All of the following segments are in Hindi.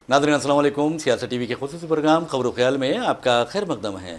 नाज़रीन अस्सलाम वालेकुम। सियासत टीवी के खुसूसी प्रोग्राम खबर ख्याल में आपका खैर मकदम है।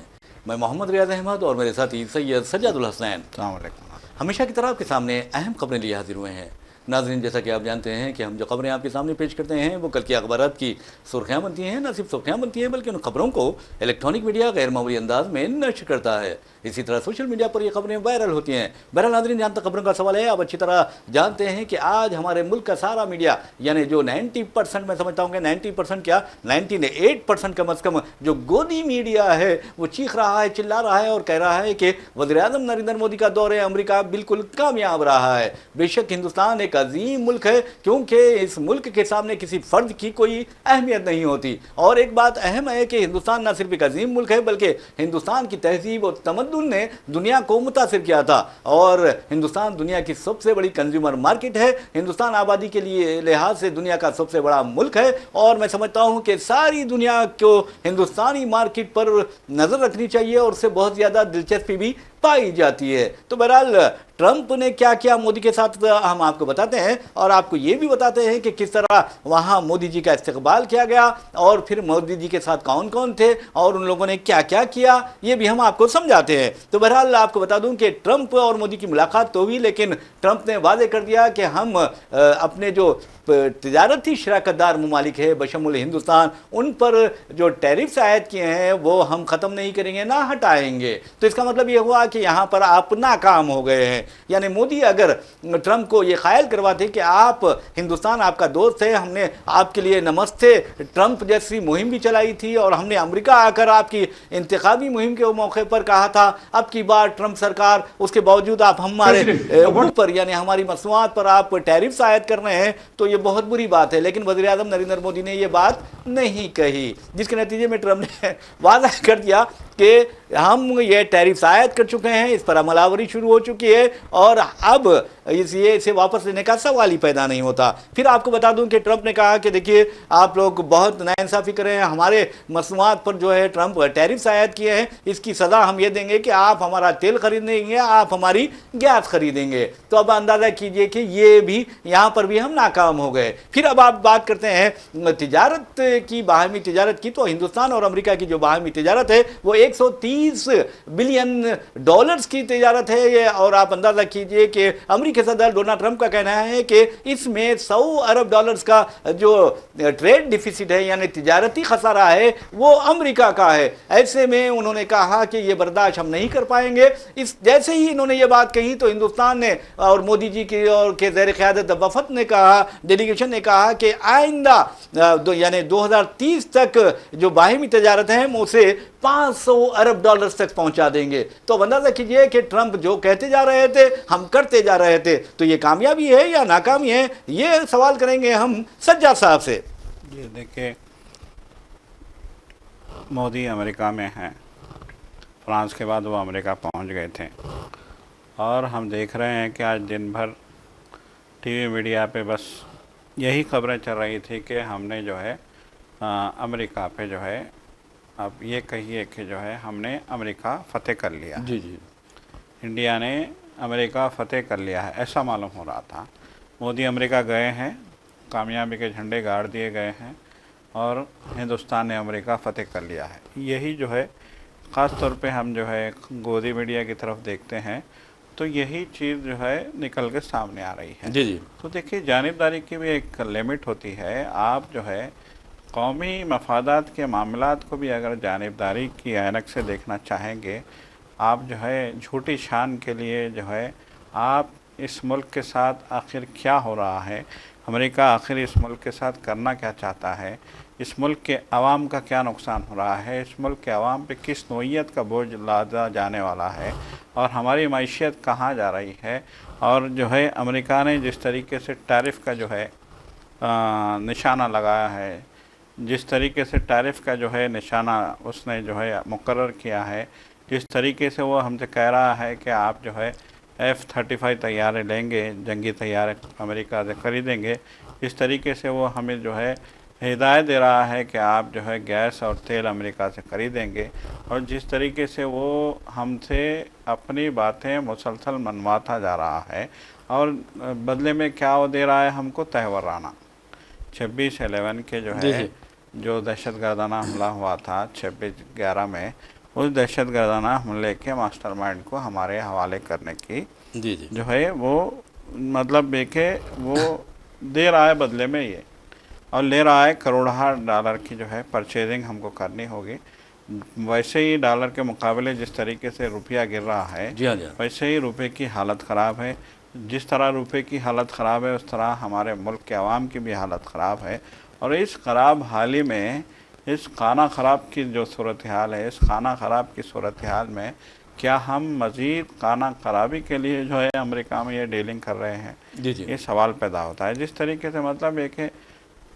मैं मोहम्मद रियाज अहमद और मेरे साथी सैयद सज्जादुल हसनैन अस्सलाम वालेकुम। हमेशा की तरह आपके सामने अहम खबरें लिए हाजिर हुए हैं। नाज़रीन, जैसा कि आप जानते हैं कि हम जो खबरें आपके सामने पेश करते हैं वो कल की अखबारात की सुर्खियाँ बनती हैं। न सिर्फ सुर्खियाँ बनती हैं बल्कि उन खबरों को इलेक्ट्रॉनिक मीडिया गैर मामूली अंदाज में नश्र करता है। इसी तरह सोशल मीडिया पर ये खबरें वायरल होती हैं। बहरहाल नाज़रीन, जहाँ तक खबरों का सवाल है, आप अच्छी तरह जानते हैं कि आज हमारे मुल्क का सारा मीडिया, यानी जो 90%, मैं समझता हूँ कि 90% क्या 98% कम अज़ कम जो गोदी मीडिया है वो चीख रहा है, चिल्ला रहा है और कह रहा है कि वज़ीर-ए-आज़म नरेंद्र मोदी का दौरे अमेरिका बिल्कुल कामयाब रहा है। बेशक हिंदुस्तान एक अजीम मुल्क है, क्योंकि इस मुल्क के सामने किसी फ़र्द की कोई अहमियत नहीं होती। और एक बात अहम है कि हिंदुस्तान न सिर्फ एक अजीम मुल्क है बल्कि हिंदुस्तान की तहजीब और तमद्दुन ने दुनिया को मुतासिर किया था। और हिंदुस्तान दुनिया की सबसे बड़ी कंज्यूमर मार्केट है। हिंदुस्तान आबादी के लिए लिहाज से दुनिया का सबसे बड़ा मुल्क है और मैं समझता हूँ कि सारी दुनिया को हिंदुस्तानी मार्केट पर नज़र रखनी चाहिए और उससे बहुत ज़्यादा दिलचस्पी भी पाई जाती है। तो बहरहाल ट्रंप ने क्या किया मोदी के साथ हम आपको बताते हैं और आपको ये भी बताते हैं कि किस तरह वहाँ मोदी जी का इस्तकबाल किया गया और फिर मोदी जी के साथ कौन कौन थे और उन लोगों ने क्या क्या किया, ये भी हम आपको समझाते हैं। तो बहरहाल आपको बता दूं कि ट्रंप और मोदी की मुलाकात तो हुई, लेकिन ट्रंप ने वादे कर दिया कि हम अपने जो तिजारती शराकतदार ममालिक है बशमुल हिंदुस्तान, उन पर जो टैरिफ्स आयद किए हैं वो हम ख़त्म नहीं करेंगे, ना हटाएंगे। तो इसका मतलब ये हुआ कि यहाँ पर आप नाकाम हो गए हैं। यानी मोदी अगर ट्रंप को ये ख्याल करवाते कि आप हिंदुस्तान आपका दोस्त है, हमने आपके लिए नमस्ते ट्रंप जैसी मुहिम भी चलाई थी और हमने अमेरिका आकर आपकी इंतखाबी मुहिम के मौके पर कहा था, अब की बार ट्रंप सरकार, उसके बावजूद आप हमारे ऊपर यानी हमारी मसनूआत पर आप टैरिफ्स आयद कर रहे हैं, तो ये बहुत बुरी बात है। लेकिन वज़ीर-ए-आज़म नरेंद्र मोदी ने ये बात नहीं कही, जिसके नतीजे में ट्रंप ने वादा कर दिया कि हम ये टैरिफ्स आयद कर चुके हैं, इस पर अमलावरी शुरू हो चुकी है और अब इसे वापस लेने का सवाल ही पैदा नहीं होता। फिर आपको बता दूं कि ट्रंप ने कहा कि देखिए आप लोग बहुत नाइंसाफ़ी करें, हमारे मसनूआत पर जो है ट्रंप टैरिफ्स आयद किए हैं, इसकी सज़ा हम ये देंगे कि आप हमारा तेल खरीदेंगे, आप हमारी गैस खरीदेंगे। तो अब अंदाज़ा कीजिए कि ये भी यहाँ पर भी हम नाकाम हो गए। फिर अब आप बात करते हैं तिजारत की, बाहमी तिजारत की। तो हिंदुस्तान और अमेरिका की जो बाहमी तिजारत है वो 130 बिलियन डॉलर्स की तिजारत है ये। और आप अंदाज़ा कीजिए कि अमेरिकी सदर डोनाल्ड ट्रंप का कहना है कि इसमें 100 अरब डॉलर्स का जो ट्रेड डिफिसिट है यानी तिजारती खसारा है वो अमेरिका का है। ऐसे में उन्होंने कहा कि ये बर्दाश्त हम नहीं कर पाएंगे। इस जैसे ही इन्होंने ये बात कही तो हिंदुस्तान ने और मोदी जी की और के ज़ेर क़यादत वफ़द ने कहा, डेलीगेशन ने कहा कि आइंदा यानी 2030 तक जो बाहमी तिजारत है उसे 500 अरब डॉलर्स तक पहुंचा देंगे। तो अंदाजा कीजिए कि ट्रंप जो कहते जा रहे थे हम करते जा रहे थे। तो ये कामयाबी है या नाकामी है, ये सवाल करेंगे हम सज्जाद साहब से। ये देखिए, मोदी अमेरिका में हैं, फ्रांस के बाद वो अमेरिका पहुंच गए थे और हम देख रहे हैं कि आज दिन भर टीवी मीडिया पे बस यही खबरें चल रही थी कि हमने जो है अमेरिका पे जो है, अब ये कहिए कि जो है हमने अमेरिका फ़तेह कर लिया। जी जी, इंडिया ने अमेरिका फ़तेह कर लिया है, ऐसा मालूम हो रहा था। मोदी अमेरिका गए हैं, कामयाबी के झंडे गाड़ दिए गए हैं और हिंदुस्तान ने अमेरिका फ़तेह कर लिया है। यही जो है ख़ास तौर पे हम जो है गोदी मीडिया की तरफ देखते हैं तो यही चीज़ जो है निकल के सामने आ रही है। जी जी, तो देखिए, जानिबदारी की भी एक लिमिट होती है। आप जो है कौमी मफादात के मामलात को भी अगर जानिबदारी की ऐनक से देखना चाहेंगे, आप जो है झूठी शान के लिए जो है आप इस मुल्क के साथ आखिर क्या हो रहा है, अमेरिका आखिर इस मुल्क के साथ करना क्या चाहता है, इस मुल्क के अवाम का क्या नुकसान हो रहा है, इस मुल्क के अवाम पे किस नौइयत का बोझ लादा जाने वाला है और हमारी मैशियत कहाँ जा रही है। और जो है अमेरिका ने जिस तरीके से टैरिफ का जो है निशाना लगाया है, जिस तरीके से टैरिफ का जो है निशाना उसने जो है मुकर्रर किया है, जिस तरीके से वो हमसे कह रहा है कि आप जो है F-35 तैयारे लेंगे, जंगी तैयारे अमेरिका से ख़रीदेंगे, इस तरीके से वो हमें जो है हिदायत दे रहा है कि आप जो है गैस और तेल अमेरिका से खरीदेंगे, और जिस तरीके से वो हमसे अपनी बातें मुसलसल मनवाता जा रहा है, और बदले में क्या वो दे रहा है हमको, तहवाराना 26/11 के जो जी है जी जो दहशत गर्दाना हमला हुआ था 26/11 में, उस दहशत गर्दाना हमले के मास्टरमाइंड को हमारे हवाले करने की जी जी जो है वो मतलब देखे वो दे रहा है बदले में ये, और ले रहा है करोड़ों डॉलर की जो है परचेजिंग हमको करनी होगी। वैसे ही डॉलर के मुकाबले जिस तरीके से रुपया गिर रहा है, जी हाँ जी हाँ। वैसे ही रुपए की हालत ख़राब है। जिस तरह रुपए की हालत ख़राब है, उस तरह हमारे मुल्क के आवाम की भी हालत ख़राब है। और इस ख़राब हाल में, इस खाना ख़राब की जो सूरत हाल है, इस खाना ख़राब की सूरत हाल में क्या हम मज़ीद खाना ख़राबी के लिए जो है अमेरिका में ये डीलिंग कर रहे हैं, जी जी ये सवाल पैदा होता है। जिस तरीके से मतलब एक है,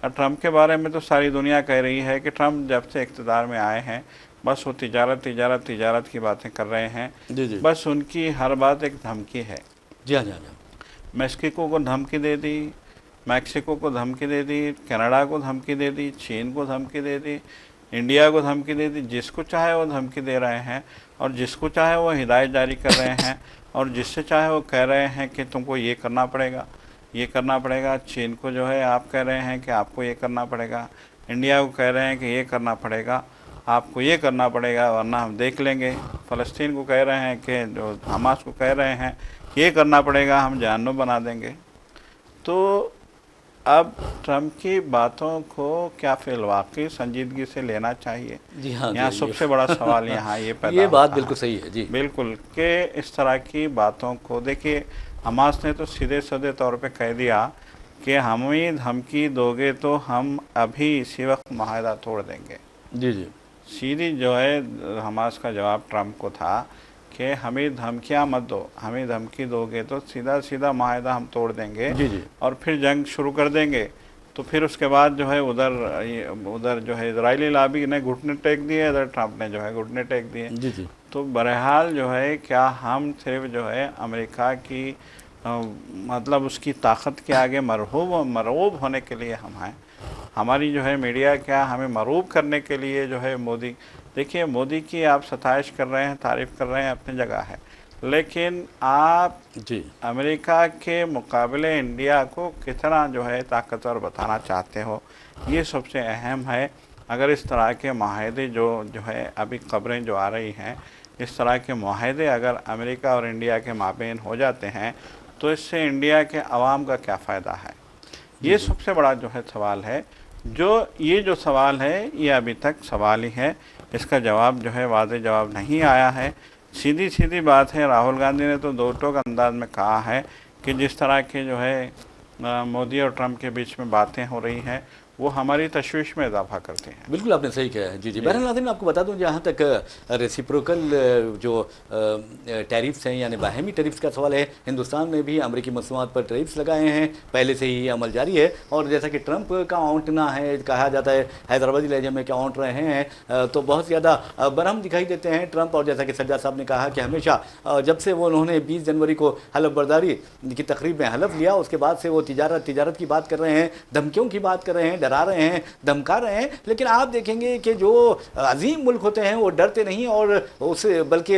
ट्रंप के बारे में तो सारी दुनिया कह रही है कि ट्रंप जब से इक़्तिदार में आए हैं बस वो तिजारत तिजारत तिजारत की बातें कर रहे हैं। जी जी बस उनकी हर बात एक धमकी है। जी हाँ जी हाँ। मेक्सिको को धमकी दे दी, मैक्सिको को धमकी दे दी, कनाडा को धमकी दे दी, चीन को धमकी दे दी, इंडिया को धमकी दे दी। जिसको चाहे वो धमकी दे रहे हैं, और जिसको चाहे वो हिदायत जारी कर रहे हैं, और जिससे चाहे वो कह रहे हैं कि तुमको ये करना पड़ेगा, ये करना पड़ेगा। चीन को जो है आप कह रहे हैं कि आपको ये करना पड़ेगा, इंडिया को कह रहे हैं कि ये करना पड़ेगा, आपको ये करना पड़ेगा वरना हम देख लेंगे। फ़लस्तीन को कह रहे हैं कि जो हमास को कह रहे हैं ये करना पड़ेगा, हम जहन्नुम बना देंगे। तो अब ट्रंप की बातों को क्या फिलवाक़ी संजीदगी से लेना चाहिए? जी हाँ यहाँ जी, सबसे बड़ा सवाल यहाँ ये पैदा ये बात होता बिल्कुल है। सही है जी। बिल्कुल कि इस तरह की बातों को देखिए, हमास ने तो सीधे साधे तौर पे कह दिया कि हमें धमकी दोगे तो हम अभी इसी वक्त माहिदा तोड़ देंगे। जी जी सीधी जो है हमास का जवाब ट्रंप को था कि हमें धमकियां मत दो, हमें धमकी दोगे तो सीधा सीधा माहिदा हम तोड़ देंगे जी जी और फिर जंग शुरू कर देंगे। तो फिर उसके बाद जो है उधर जो है इजरायली लाबी ने घुटने टेक दिए, इधर ट्रंप ने जो है घुटने टेक दिए। जी जी तो बहरहाल जो है क्या हम सिर्फ जो है अमेरिका की मतलब उसकी ताकत के आगे मरऊब होने के लिए हम हैं? हमारी जो है मीडिया क्या हमें मरूब करने के लिए जो है मोदी, देखिए मोदी की आप सताइश कर रहे हैं, तारीफ़ कर रहे हैं, अपनी जगह है, लेकिन आप जी अमेरिका के मुकाबले इंडिया को कितना जो है ताकतवर बताना चाहते हो, ये सबसे अहम है। अगर इस तरह के माहदे जो है अभी खबरें जो आ रही हैं, इस तरह के माहदे अगर अमेरिका और इंडिया के माबेन हो जाते हैं तो इससे इंडिया के अवाम का क्या फ़ायदा है? ये सबसे बड़ा जो है सवाल है। ये जो सवाल है ये अभी तक सवाल ही है, इसका जवाब जो है वाज़ेह जवाब नहीं आया है। सीधी सीधी बात है, राहुल गांधी ने तो दो टोक अंदाज में कहा है कि जिस तरह के जो है मोदी और ट्रंप के बीच में बातें हो रही हैं वो हमारी तशवीश में इजाफा करते हैं। बिल्कुल आपने सही कहा है। जी जी बहरहाल नाज़रीन, आपको बता दूं जहाँ तक रेसिप्रोकल जो टैरिफ्स हैं यानी बाहमी टैरिफ्स का सवाल है, हिंदुस्तान में भी अमेरिकी मसनूआत पर टैरिफ्स लगाए हैं, पहले से ही अमल जारी है। और जैसा कि ट्रंप का औंटना है, कहा जाता है हैदराबादी लहजे में क्या औंट रहे हैं, तो बहुत ज़्यादा बरहम दिखाई देते हैं ट्रंप। और जैसा कि सज्जाद साहब ने कहा कि हमेशा जब से वो उन्होंने 20 जनवरी को हलफ बर्दारी की तकरीब में हलफ लिया, उसके बाद से वो तिजारत की बात कर रहे हैं, धमकियों की बात कर रहे हैं, डरा रहे हैं, धमका रहे हैं। लेकिन आप देखेंगे कि जो अजीम मुल्क होते हैं वो डरते नहीं और उसे बल्कि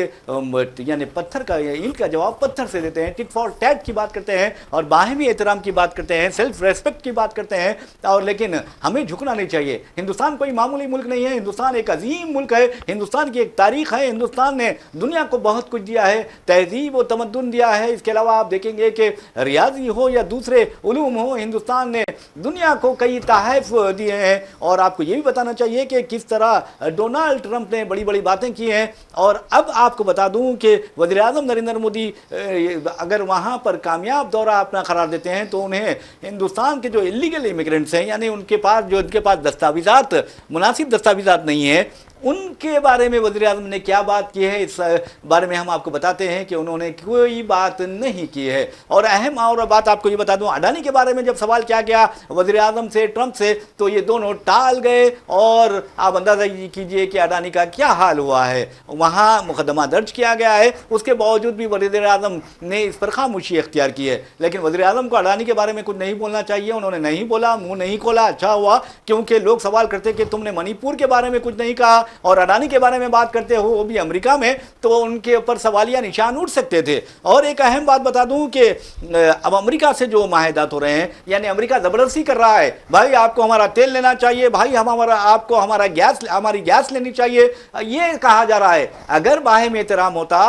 यानी पत्थर का ईंट का जवाब पत्थर से देते हैं, टिट फॉर टैट की बात करते हैं और बाहमी एहतराम की बात करते हैं, सेल्फ रेस्पेक्ट की बात करते हैं। और लेकिन हमें झुकना नहीं चाहिए। हिंदुस्तान कोई मामूली मुल्क नहीं है, हिंदुस्तान एक अजीम मुल्क है, हिंदुस्तान की एक तारीख है, हिंदुस्तान ने दुनिया को बहुत कुछ दिया है, तहजीब व तमद्दुन दिया है। इसके अलावा आप देखेंगे कि रियाजी हो या दूसरे उलूम हो, हिंदुस्तान ने दुनिया को कई तहफ़ दिए हैं। और आपको ये भी बताना चाहिए कि किस तरह डोनाल्ड ट्रंप ने बड़ी बड़ी बातें की हैं। और अब आपको बता दूं कि वज़ीर-ए-आज़म नरेंद्र मोदी अगर वहाँ पर कामयाब दौरा अपना करार देते हैं तो उन्हें हिंदुस्तान के जो इलीगल इमिग्रेंट्स हैं, यानी उनके पास दस्तावेज़ात मुनासिब दस्तावेज़ात नहीं है, उनके बारे में वज़ीर आज़म ने क्या बात की है, इस बारे में हम आपको बताते हैं कि उन्होंने कोई बात नहीं की है। और अहम और बात आपको ये बता दूं, अडानी के बारे में जब सवाल किया गया वज़ीर आज़म से, ट्रंप से, तो ये दोनों टाल गए। और आप अंदाज़ा कीजिए कि अडानी का क्या हाल हुआ है। वहाँ मुकदमा दर्ज किया गया है, उसके बावजूद भी वज़ीर आज़म ने इस पर खामोशी अख्तियार की है। लेकिन वज़ीर आज़म को अडानी के बारे में कुछ नहीं बोलना चाहिए, उन्होंने नहीं बोला, मुंह नहीं खोला। अच्छा हुआ, क्योंकि लोग सवाल करते कि तुमने मणिपुर के बारे में कुछ नहीं कहा और अडानी के बारे में बात करते हो, वो भी अमेरिका में, तो उनके ऊपर सवालिया निशान उठ सकते थे। और एक अहम बात बता दूं कि अब अमेरिका से जो माहिदात हो रहे हैं, यानी अमेरिका जबरदस्ती कर रहा है, भाई आपको हमारा तेल लेना चाहिए, भाई आपको हमारी गैस लेनी चाहिए, ये कहा जा रहा है। अगर बाहे में एहतराम होता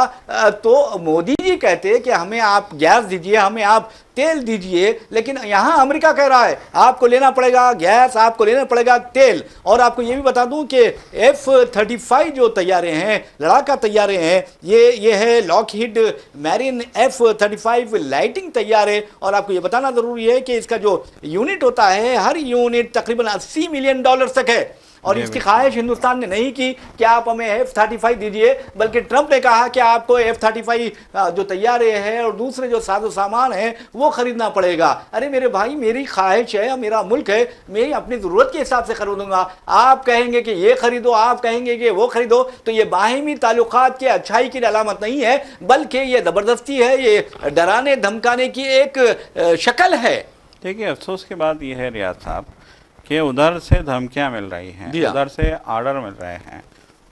तो मोदी जी कहते कि हमें आप गैस दीजिए, हमें आप तेल दीजिए। लेकिन यहां अमेरिका कह रहा है आपको लेना पड़ेगा गैस, आपको लेना पड़ेगा तेल। और आपको यह भी बता दूं कि F-35 जो तैयारे हैं, लड़ाका तैयारे हैं, ये है लॉकहीड मैरिन F-35 लाइटिंग तैयारे। और आपको यह बताना जरूरी है कि इसका जो यूनिट होता है, हर यूनिट तकरीबन $80 मिलियन तक है। और इसकी ख्वाहिश हिंदुस्तान ने नहीं की कि आप हमें F-35 दीजिए, बल्कि ट्रंप ने कहा कि आपको F-35 जो तैयारे हैं और दूसरे जो साजो सामान है वो खरीदना पड़ेगा। अरे मेरे भाई, मेरी ख्वाहिश है, मेरा मुल्क है, मैं अपनी ज़रूरत के हिसाब से खरीदूंगा। आप कहेंगे कि ये खरीदो, आप कहेंगे कि वो खरीदो, तो ये बाहिमी ताल्लुकात की अच्छाई की अलामत नहीं है, बल्कि ये ज़बरदस्ती है, ये डराने धमकाने की एक शक्ल है। देखिए, अफसोस की बात यह है रियाज साहब कि उधर से धमकियां मिल रही हैं, उधर से आर्डर मिल रहे हैं,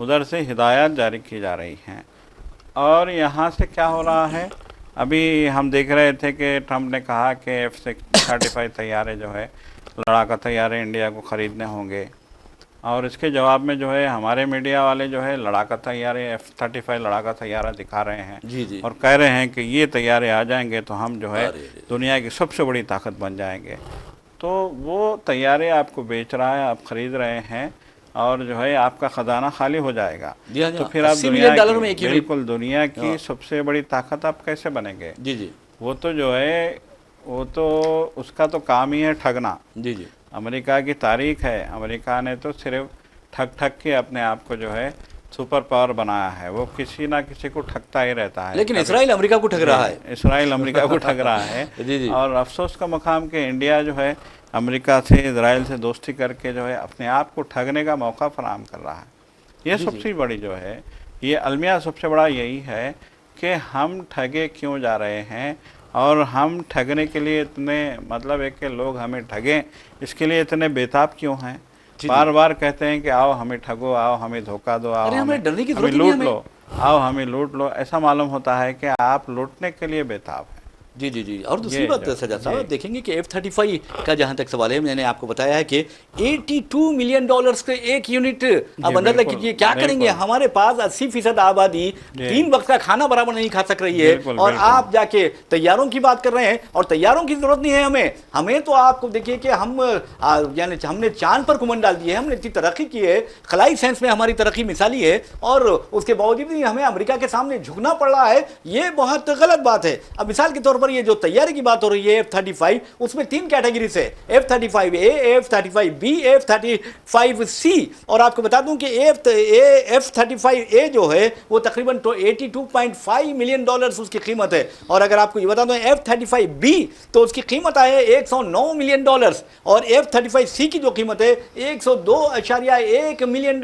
उधर से हिदायत जारी की जा रही हैं, और यहाँ से क्या हो रहा है। अभी हम देख रहे थे कि ट्रंप ने कहा कि F-35 तैयारे जो है, लड़ाका तैयारे इंडिया को ख़रीदने होंगे, और इसके जवाब में जो है हमारे मीडिया वाले जो है लड़ाका तैयारे F-35 लड़ाका तैयारा दिखा रहे हैं। जी। और कह रहे हैं कि ये तैयारे आ जाएंगे तो हम जो है दुनिया की सबसे बड़ी ताकत बन जाएंगे। तो वो तैयारे आपको बेच रहा है, आप ख़रीद रहे हैं, और जो है आपका ख़जाना खाली हो जाएगा। तो फिर आप दुनिया की सबसे बड़ी ताकत आप कैसे बनेंगे? जी। वो तो जो है, वो तो उसका तो काम ही है ठगना। जी। अमेरिका की तारीख है, अमेरिका ने तो सिर्फ ठग के अपने आप को जो है सुपर पावर बनाया है। वो किसी ना किसी को ठगता ही रहता है। लेकिन इसराइल अमेरिका को ठग रहा है, इसराइल अमेरिका को ठग रहा है। जी। और अफसोस का मकाम कि इंडिया जो है अमेरिका से, इसराइल से दोस्ती करके जो है अपने आप को ठगने का मौका फराहम कर रहा है। ये सबसे बड़ी जो है, ये अलमिया सबसे बड़ा यही है कि हम ठगे क्यों जा रहे हैं, और हम ठगने के लिए इतने, मतलब है कि लोग हमें ठगें, इसके लिए इतने बेताब क्यों हैं। बार बार कहते हैं कि आओ हमें ठगो, आओ हमें धोखा दो, आओ हमें लूट लो, आओ हमें लूट लो। ऐसा मालूम होता है कि आप लूटने के लिए बेताब हैं। जी। और दूसरी बात सजा साहब, देखेंगे कि F-35 का जहां तक सवाल है, मैंने आपको बताया है कि $82 मिलियन के एक यूनिट। अब अंदाजा कीजिए क्या करेंगे। हमारे पास 80% आबादी 3 वक्त का खाना बराबर नहीं खा सक रही है, और आप जाके तैयारों की बात कर रहे हैं। और तैयारों की जरूरत नहीं है हमें तो आपको देखिए कि हम यानी हमने चांद पर कुमन डाल दिए, हमने इतनी तरक्की की है, खलाई साइंस में हमारी तरक्की मिसाली है, और उसके बावजूद भी हमें अमेरिका के सामने झुकना पड़ रहा है। ये बहुत गलत बात है। अब मिसाल के तौर पर ये जो तैयारी की बात हो रही है F-35, उसमें 3 कैटेगरी है, F-35A, F-35B, F-35C। और आपको बता दूं कि F-35A जो है वो तकरीबन $82.5 मिलियन उसकी कीमत है। और अगर आपको ये बता दूं F-35B तो उसकी कीमत है $109 मिलियन, और F-35C की जो कीमत है $102.1 मिलियन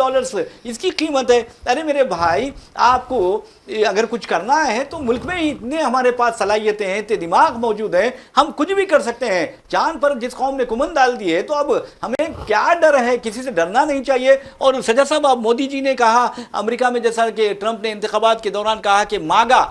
इसकी कीमत है। अरे मेरे भाई, आपको अगर कुछ करना है तो मुल्क में इतने हमारे पास सलाहियतें हैं, इतने दिमाग मौजूद हैं, हम कुछ भी कर सकते हैं। चांद पर जिस कौम ने कुमन डाल दी है, तो अब हमें क्या डर है? किसी से डरना नहीं चाहिए। और सजा साहब, अब मोदी जी ने कहा अमेरिका में, जैसा कि ट्रंप ने इंतखाबात के दौरान कहा कि मागा,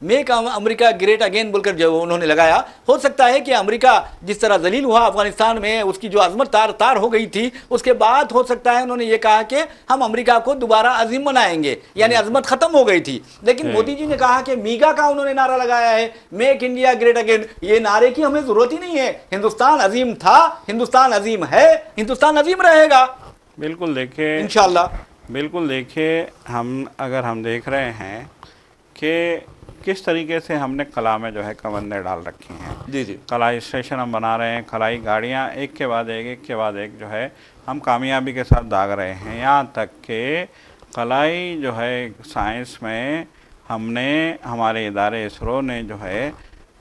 मेक अमेरिका ग्रेट अगेन बोलकर जो उन्होंने लगाया, हो सकता है कि अमेरिका जिस तरह जलील हुआ अफगानिस्तान में, उसकी जो अजमत तार हो गई थी, उसके बाद हो सकता है उन्होंने ये कहा कि हम अमेरिका को दोबारा अजीम बनाएंगे, यानी अजमत खत्म हो गई थी। लेकिन मोदी जी ने कहा कि मीगा का उन्होंने नारा लगाया है, मेक इंडिया ग्रेट अगेन। ये नारे की हमें जरूरत ही नहीं है। हिंदुस्तान अजीम था, हिंदुस्तान अजीम है, हिंदुस्तान अजीम रहेगा। बिल्कुल देखिए, इंशाल्लाह। बिल्कुल देखिए, हम देख रहे हैं कि किस तरीके से हमने कला में जो है कमंदे डाल रखी हैं। जी। कलाई स्टेशन हम बना रहे हैं, कलाई गाड़ियाँ एक के बाद एक जो है हम कामयाबी के साथ दाग रहे हैं। यहाँ तक कि कलाई जो है साइंस में हमने हमारे इदारे इसरो ने जो है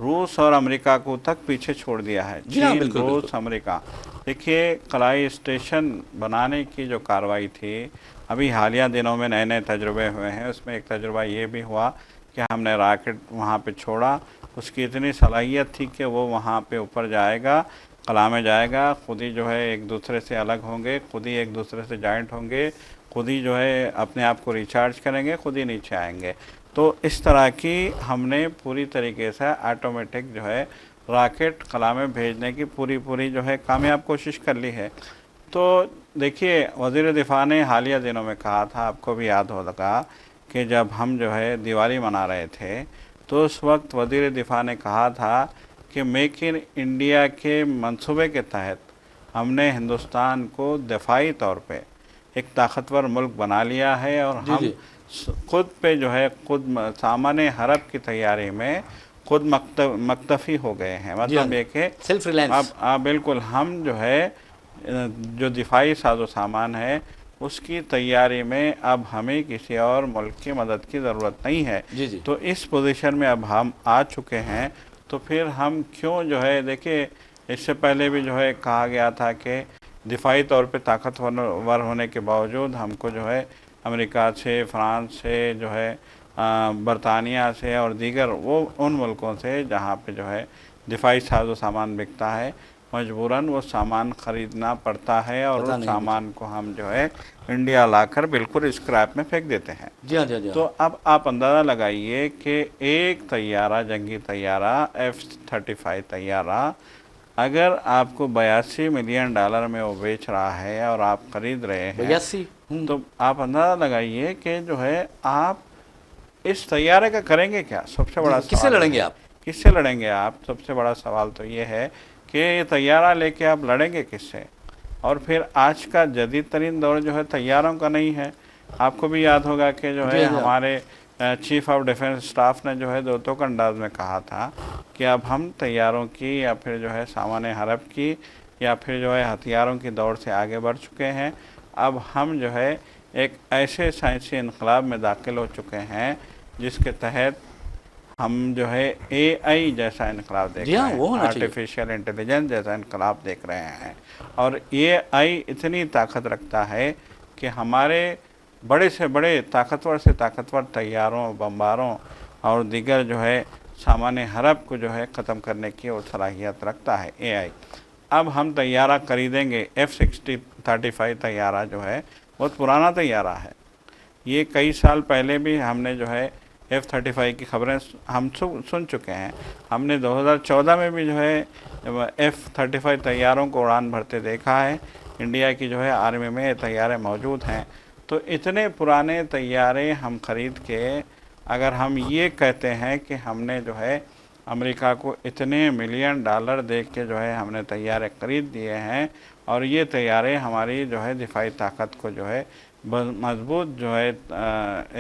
रूस और अमेरिका को तक पीछे छोड़ दिया है। जी हाँ, चीन, बिल्कुल रूस, बिल्कुल। अमेरिका। देखिए, कलाई स्टेशन बनाने की जो कार्रवाई थी, अभी हालिया दिनों में नए नए तजुर्बे हुए हैं। उसमें एक तजुर्बा ये भी हुआ कि हमने रॉकेट वहाँ पे छोड़ा, उसकी इतनी सलाहियत थी कि वो वहाँ पे ऊपर जाएगा, कला में जाएगा, खुद ही जो है एक दूसरे से अलग होंगे, खुद ही एक दूसरे से जॉइंट होंगे, खुद ही जो है अपने आप को रिचार्ज करेंगे, खुद ही नीचे आएंगे। तो इस तरह की हमने पूरी तरीके से ऑटोमेटिक जो है रॉकेट कला में भेजने की पूरी जो है कामयाब कोशिश कर ली है। तो देखिए, वज़ीर दिफ़ा ने हालिया दिनों में कहा था, आपको भी याद होगा कि जब हम जो है दिवाली मना रहे थे, तो उस वक्त वज़ीर दिफ़ा ने कहा था कि मेक इन इंडिया के मंसूबे के तहत हमने हिंदुस्तान को दफ़ाई तौर पे एक ताकतवर मुल्क बना लिया है और जी हम जी खुद पे जो है खुद सामान्य हरब की तैयारी में खुद मक्तफ़ी हो गए हैं। जी हाँ, मतलब ये कि सेल्फ रिलायंस। अब बिल्कुल हम जो है जो दिफाई साजो सामान है उसकी तैयारी में अब हमें किसी और मुल्क की मदद की ज़रूरत नहीं है। जी जी तो इस पोजीशन में अब हम आ चुके हैं, तो फिर हम क्यों जो है, देखिए इससे पहले भी जो है कहा गया था कि दिफाई तौर पे ताकतवर होने के बावजूद हमको जो है अमेरिका से, फ्रांस से, जो है बरतानिया से और दीगर वो उन मुल्कों से जहाँ पे जो है दिफाई साजो सामान बिकता है, मजबूरन वो सामान ख़रीदना पड़ता है और पता उस नहीं मुझे। सामान को हम जो है इंडिया लाकर बिल्कुल स्क्रैप में फेंक देते हैं। जी हाँ जी हाँ जी तो हाँ। अब आप अंदाज़ा लगाइए कि एक तैयारा, जंगी तैयारा, F-35 तैयारा, अगर आपको $82 मिलियन में वो बेच रहा है और आप ख़रीद रहे हैं, 82। तो आप अंदाज़ा लगाइए कि जो है आप इस तैयारे का करेंगे क्या? सबसे जी बड़ा जी, किससे सवाल ये लड़ेंगे है। आप? किससे लड़ेंगे आप? सबसे बड़ा सवाल तो ये है कि ये तैयारा लेके आप लड़ेंगे किससे? और फिर आज का जदीद तरीन दौर जो है तैयारों का नहीं है। आपको भी याद होगा कि जो जी है हाँ जी हाँ। हमारे चीफ ऑफ डिफेंस स्टाफ ने जो है दो टोक अंदाज में कहा था कि अब हम तैयारों की या फिर जो है सामान्य हरब की या फिर जो है हथियारों की दौड़ से आगे बढ़ चुके हैं। अब हम जो है एक ऐसे साइंसी इनकलाब में दाखिल हो चुके हैं जिसके तहत हम जो है एआई जैसा इनकलाब देख जी रहे हाँ, हैं, वो होना चाहिए। आर्टिफिशियल इंटेलिजेंस जैसा इनकलाब देख रहे हैं। और एआई इतनी ताकत रखता है कि हमारे बड़े से बड़े, ताकतवर से ताकतवर तैयारों, बम्बारों और दीगर जो है सामान्य हरब को जो है ख़त्म करने की वो सलाहियत रखता है एआई। अब हम तैयारा खरीदेंगे, F-35 तैयारा जो है बहुत पुराना तैयारा है। ये कई साल पहले भी हमने जो है F-35 की खबरें हम सुन चुके हैं। हमने 2014 में भी जो है F-35 तैयारों को उड़ान भरते देखा है। इंडिया की जो है आर्मी में ये तैयारे मौजूद हैं। तो इतने पुराने तैयारे हम खरीद के अगर हम ये कहते हैं कि हमने जो है अमेरिका को इतने मिलियन डॉलर दे के जो है हमने तैयारे खरीद दिए हैं और ये तैयारे हमारी जो है दिफाई ताकत को जो है मजबूत जो है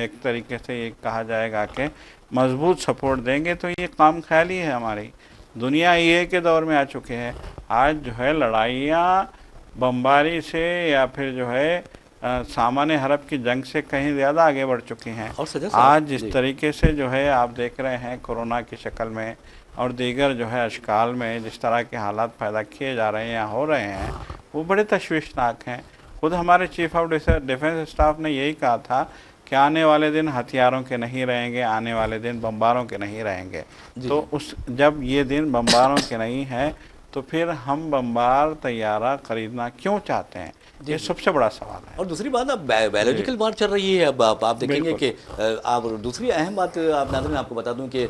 एक तरीके से ये कहा जाएगा कि मजबूत सपोर्ट देंगे, तो ये काम ख्याली है। हमारी दुनिया ये के दौर में आ चुके हैं। आज जो है लड़ाइयाँ बमबारी से या फिर जो है सामान्य हरब की जंग से कहीं ज़्यादा आगे बढ़ चुकी हैं। और सजा साहब आज जिस जी। तरीके से जो है आप देख रहे हैं कोरोना की शक्ल में और दीगर जो है अशकाल में जिस तरह के हालात पैदा किए जा रहे हैं या हो रहे हैं, वो बड़े तशवीशनाक हैं। खुद हमारे चीफ ऑफ डिफेंस स्टाफ ने यही कहा था कि आने वाले दिन हथियारों के नहीं रहेंगे, आने वाले दिन बम्बारों के नहीं रहेंगे। जी तो जी। उस जब ये दिन बम्बारों के नहीं है तो फिर हम बम्बार तैयारा खरीदना क्यों चाहते हैं? जी ये जी। सबसे बड़ा सवाल है। और दूसरी बात, अब बायोलॉजिकल जी, वार चल रही है। अब आप देखेंगे बिल्कुल। कि आप दूसरी अहम बात, आप नाज़रीन आपको बता दूं कि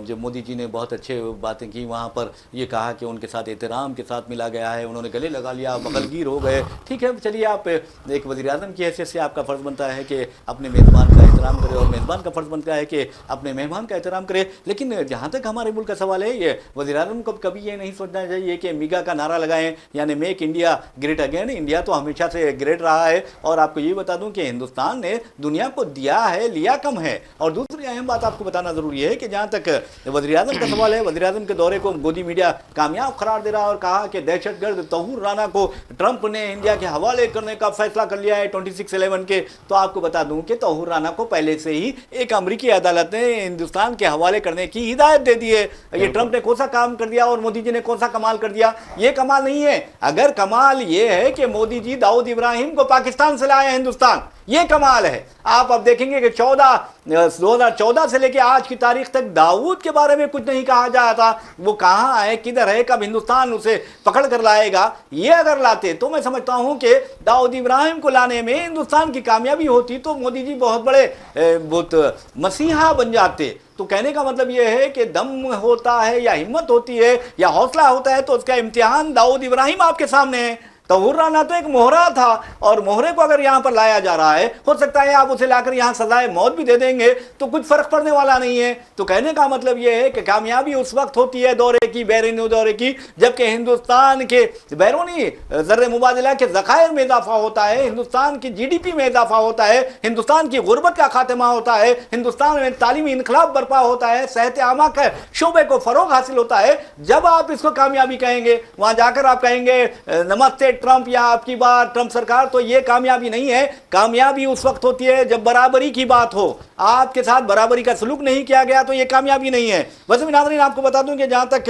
जब मोदी जी ने बहुत अच्छे बातें की, वहाँ पर ये कहा कि उनके साथ एहतराम के साथ मिला गया है, उन्होंने गले लगा लिया, बगलगीर हो गए। ठीक है, चलिए, आप एक वज़ीर-ए-आज़म की हैसियत से आपका फ़र्ज़ बनता है कि अपने मेज़बान का एहतराम करें और मेज़बान का फ़र्ज़ बनता है कि अपने मेहमान का एहतराम करे। लेकिन जहाँ तक हमारे मुल्क का सवाल है, ये वज़ीर-ए-आज़म को कभी ये नहीं सोचना चाहिए कि मीगा का नारा लगाएं, यानी make India great again. India तो हमेशा से ग्रेट रहा है। और आपको ये बता दूं कि हिंदुस्तान ने दुनिया को दिया है, लिया कम है। और दूसरी अहम बात आपको बताना जरूरी है कि जहां तक वज़ीर-ए-आज़म का सवाल है, वज़ीर-ए-आज़म के दौरे को गोदी मीडिया कामयाब करार दे रहा है और कहा कि दहशतगर्द तहूर राना को ट्रंप ने इंडिया के हवाले करने का फैसला कर लिया है 26/11 के। तो आपको बता दूं कि तहूर राना को पहले से ही एक अमेरिकी अदालत ने हिंदुस्तान के हवाले करने की हिदायत दे दी है। ये ट्रंप ने कौन सा काम कर दिया और मोदी जी ने कौन सा कमाल कर दिया? ये कमाल नहीं है। अगर कमाल ये है कि मोदी जी दाऊद इब्राहिम को पाकिस्तान से लाए हिंदुस्तान, ये कमाल है। आप अब देखेंगे कि 2014 से लेकर आज की तारीख तक दाऊद के बारे में कुछ नहीं कहा जाता था। वो कहां है, किधर है, कब हिंदुस्तान उसे पकड़ कर लाएगा? ये अगर लाते तो मैं समझता हूं कि दाऊद इब्राहिम को लाने में हिंदुस्तान की कामयाबी होती तो मोदी जी बहुत बड़े बहुत मसीहा बन जाते। तो कहने का मतलब यह है कि दम होता है या हिम्मत होती है या हौसला होता है तो उसका इम्तिहान दाऊद इब्राहिम आपके सामने है। तहूर राना तो एक मोहरा था और मोहरे को अगर यहां पर लाया जा रहा है, हो सकता है आप उसे लाकर यहां सजाए मौत भी दे देंगे तो कुछ फर्क पड़ने वाला नहीं है। तो कहने का मतलब यह है कि कामयाबी उस वक्त होती है दौरे की, बैरूनी दौरे की, जबकि हिंदुस्तान के बैरूनी ज़र्रे मुबादला के ज़खायर में इजाफा होता है, हिंदुस्तान की GDP में इजाफा होता है, हिंदुस्तान की गुर्बत का खात्मा होता है, हिंदुस्तान में तालीमी इनकलाब बर्पा होता है, सेहत आमा के शोबे को फरोग हासिल होता है। जब आप इसको कामयाबी कहेंगे, वहां जाकर आप कहेंगे नमस्ते ट्रंप या आपकी बात ट्रंप सरकार, तो ये कामयाबी नहीं है। कामयाबी उस वक्त होती है जब बराबरी की बात हो, आपके साथ बराबरी का सलूक नहीं किया गया तो ये कामयाबी नहीं है। वैसे नाज़रीन आपको बता दूं कि जहां तक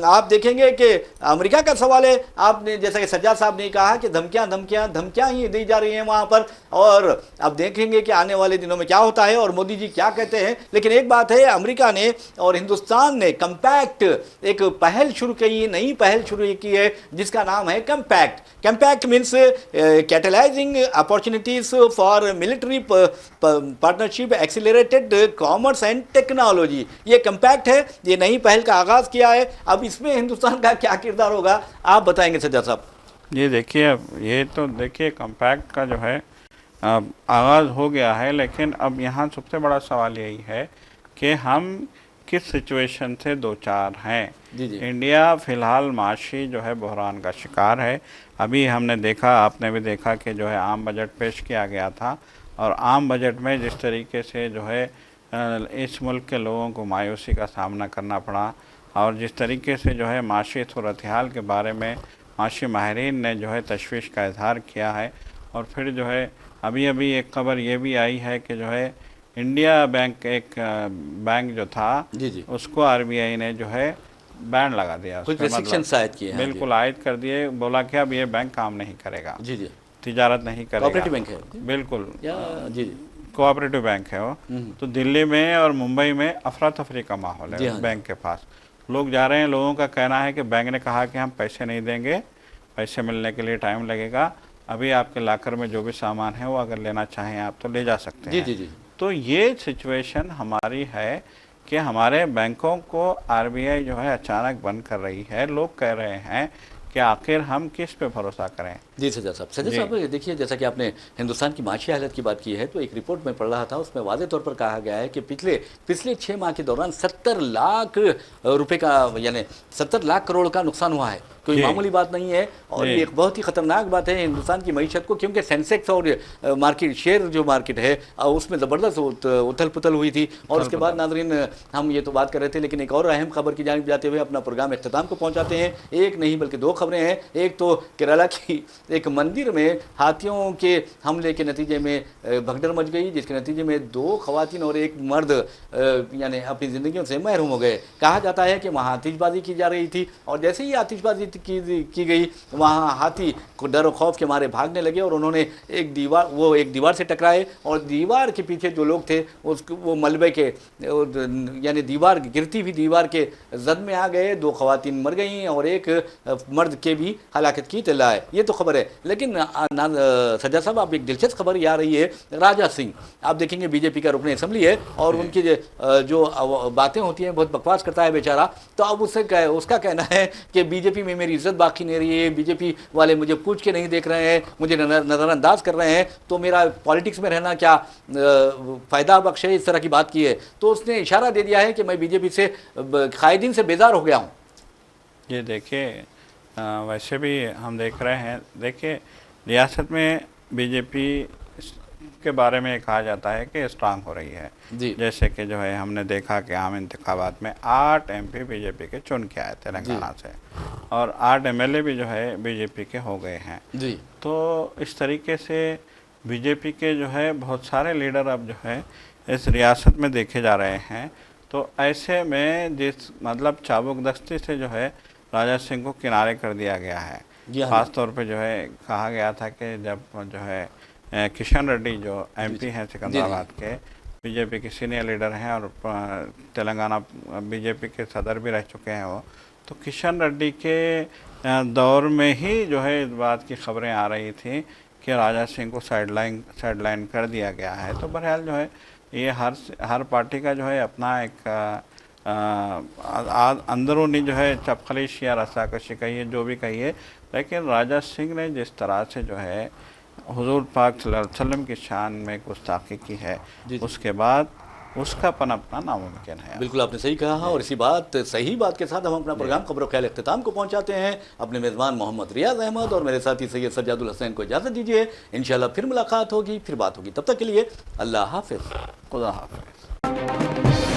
आप देखेंगे कि अमेरिका का सवाल है, आपने जैसा कि सज्जाद साहब ने कहा कि धमकियां ही दी जा रही हैं वहां पर, और अब देखेंगे कि आने वाले दिनों में क्या होता है और मोदी जी क्या कहते हैं। लेकिन एक बात है, अमेरिका ने और हिंदुस्तान ने कंपैक्ट एक पहल शुरू की, नई पहल शुरू की है जिसका नाम है compact. Compact means catalysing opportunities for military partnership, accelerated commerce and technology. ये कंपैक्ट है, ये नई पहल का आगाज किया है। अब इसमें हिंदुस्तान का क्या किरदार होगा आप बताएंगे सज्जाद साहब? ये देखिए, अब ये तो देखिए कंपैक्ट का जो है आगाज़ हो गया है, लेकिन अब यहाँ सबसे बड़ा सवाल यही है कि हम किस सिचुएशन से दो चार हैं। जी जी। इंडिया फ़िलहाल माशी जो है बहरान का शिकार है। अभी हमने देखा, आपने भी देखा कि जो है आम बजट पेश किया गया था, और आम बजट में जिस तरीके से जो है इस मुल्क के लोगों को मायूसी का सामना करना पड़ा, और जिस तरीके से जो है माशी सूरत हाल के बारे में माशी माहिरीन ने जो है तशवीश का इजहार किया है। और फिर जो है अभी अभी एक खबर ये भी आई है कि जो है इंडिया बैंक, एक बैंक जो था जी जी, उसको RBI ने जो है बैन लगा दिया, कुछ रिस्ट्रिक्शंस आयद किए हैं। बिल्कुल आयद कर दिए, बोला कि अब ये बैंक काम नहीं करेगा, जी जी, तिजारत नहीं करेगा। कोऑपरेटिव बैंक है बिल्कुल, जी जी, कोऑपरेटिव बैंक है वो। तो दिल्ली में और मुंबई में अफरा तफरी का माहौल है बैंक के पास। लोग जा रहे हैं, लोगों का कहना है कि बैंक ने कहा कि हम पैसे नहीं देंगे, पैसे मिलने के लिए टाइम लगेगा, अभी आपके लाकर में जो भी सामान है वो अगर लेना चाहें आप तो ले जा सकते हैं। जी जी। तो ये सिचुएशन हमारी है कि हमारे बैंकों को RBI जो है अचानक बंद कर रही है। लोग कह रहे हैं कि आखिर हम किस पे भरोसा करें। जी सज्जाद साहब देखिए, जैसा कि आपने हिंदुस्तान की माशी हालत की बात की है, तो एक रिपोर्ट में पढ़ रहा था, उसमें वाज़े तौर पर कहा गया है कि पिछले 6 माह के दौरान 70 लाख रुपए का, यानी 70 लाख करोड़ का नुकसान हुआ है। कोई मामूली बात नहीं है और ये एक बहुत ही खतरनाक बात है हिंदुस्तान की मईशत को, क्योंकि सेंसेक्स और मार्केट शेयर जो मार्केट है उसमें ज़बरदस्त उथल पुथल हुई थी। और उसके बाद नाज़रीन हम ये तो बात कर रहे थे, लेकिन एक और अहम खबर की जानिब जाते हुए अपना प्रोग्राम इख्तिताम को पहुँचाते हैं। एक नहीं बल्कि 2 खबरें हैं। एक तो केरला की एक मंदिर में हाथियों के हमले के नतीजे में भगदड़ मच गई, जिसके नतीजे में 2 खवातीन और 1 मर्द यानी अपनी ज़िंदगियों से महरूम हो गए। कहा जाता है कि वहाँ आतिशबाजी की जा रही थी और जैसे ही आतिशबाजी की गई, वहाँ हाथी को डर और खौफ के मारे भागने लगे और उन्होंने एक दीवार से टकराए और दीवार के पीछे जो लोग थे वो मलबे के, यानी दीवार गिरती हुई दीवार के जद में आ गए। 2 खवातीन मर गई और 1 मर्द के भी हलाकत की इत्तला है। ये तो खबर है, लेकिन सज्जाद साहब आप एक दिलचस्प खबर ये आ रही है। राजा सिंह, आप देखेंगे बीजेपी का रुकन असम्बली है और उनकी जो बातें होती हैं बहुत बकवास करता है बेचारा। तो अब उसका कहना है कि बीजेपी में मेरी इज्जत बाकी नहीं रही है, बीजेपी वाले मुझे पूछ के नहीं देख रहे हैं, मुझे नज़रअंदाज कर रहे हैं, तो मेरा पॉलिटिक्स में रहना क्या फ़ायदा बख्श है। इस तरह की बात की है, तो उसने इशारा दे दिया है कि मैं बीजेपी से कायदीन से बेजार हो गया हूँ। ये देखिए, वैसे भी हम देख रहे हैं, देखिए रियासत में बीजेपी के बारे में कहा जाता है कि स्ट्रांग हो रही है। जी जैसे कि जो है हमने देखा कि आम इंतखाबात में 8 MP बीजेपी के चुन के आए तेलंगाना से, और 8 MLA भी जो है बीजेपी के हो गए हैं। जी तो इस तरीके से बीजेपी के जो है बहुत सारे लीडर अब जो है इस रियासत में देखे जा रहे हैं। तो ऐसे में जिस मतलब चाबुकदस्ती से जो है राजा सिंह को किनारे कर दिया गया है। जी हाँ ख़ास तौर पे जो है कहा गया था कि जब जो है किशन रेड्डी जो MP हैं सिकंदराबाद के, बीजेपी के सीनियर लीडर हैं और तेलंगाना बीजेपी के सदर भी रह चुके हैं वो, तो किशन रेड्डी के दौर में ही जो है इस बात की खबरें आ रही थी कि राजा सिंह को साइडलाइन कर दिया गया है। तो बहरहाल जो है ये हर पार्टी का जो है अपना एक अंदरूनी जो है चपखलिश या रस्साकशी कहिए, जो भी कहिए, लेकिन राजा सिंह ने जिस तरह से जो है हुजूर पाक सल्लल्लाहु अलैहि वसल्लम की शान में गुस्ताखी की है, उसके बाद उसका पनपना नामुमकिन है। बिल्कुल आपने सही कहा, और इसी सही बात के साथ हम अपना प्रोग्राम खबरों ख्याल इख्तिताम को पहुंचाते हैं। अपने मेज़बान मोहम्मद रियाज अहमद और मेरे साथी सैयद सज्जादुल हसैन को इजाज़त दीजिए। इंशाल्लाह फिर मुलाकात होगी, फिर बात होगी। तब तक के लिए अल्लाह हाफ़िज़। खुदा हाफ़िज़।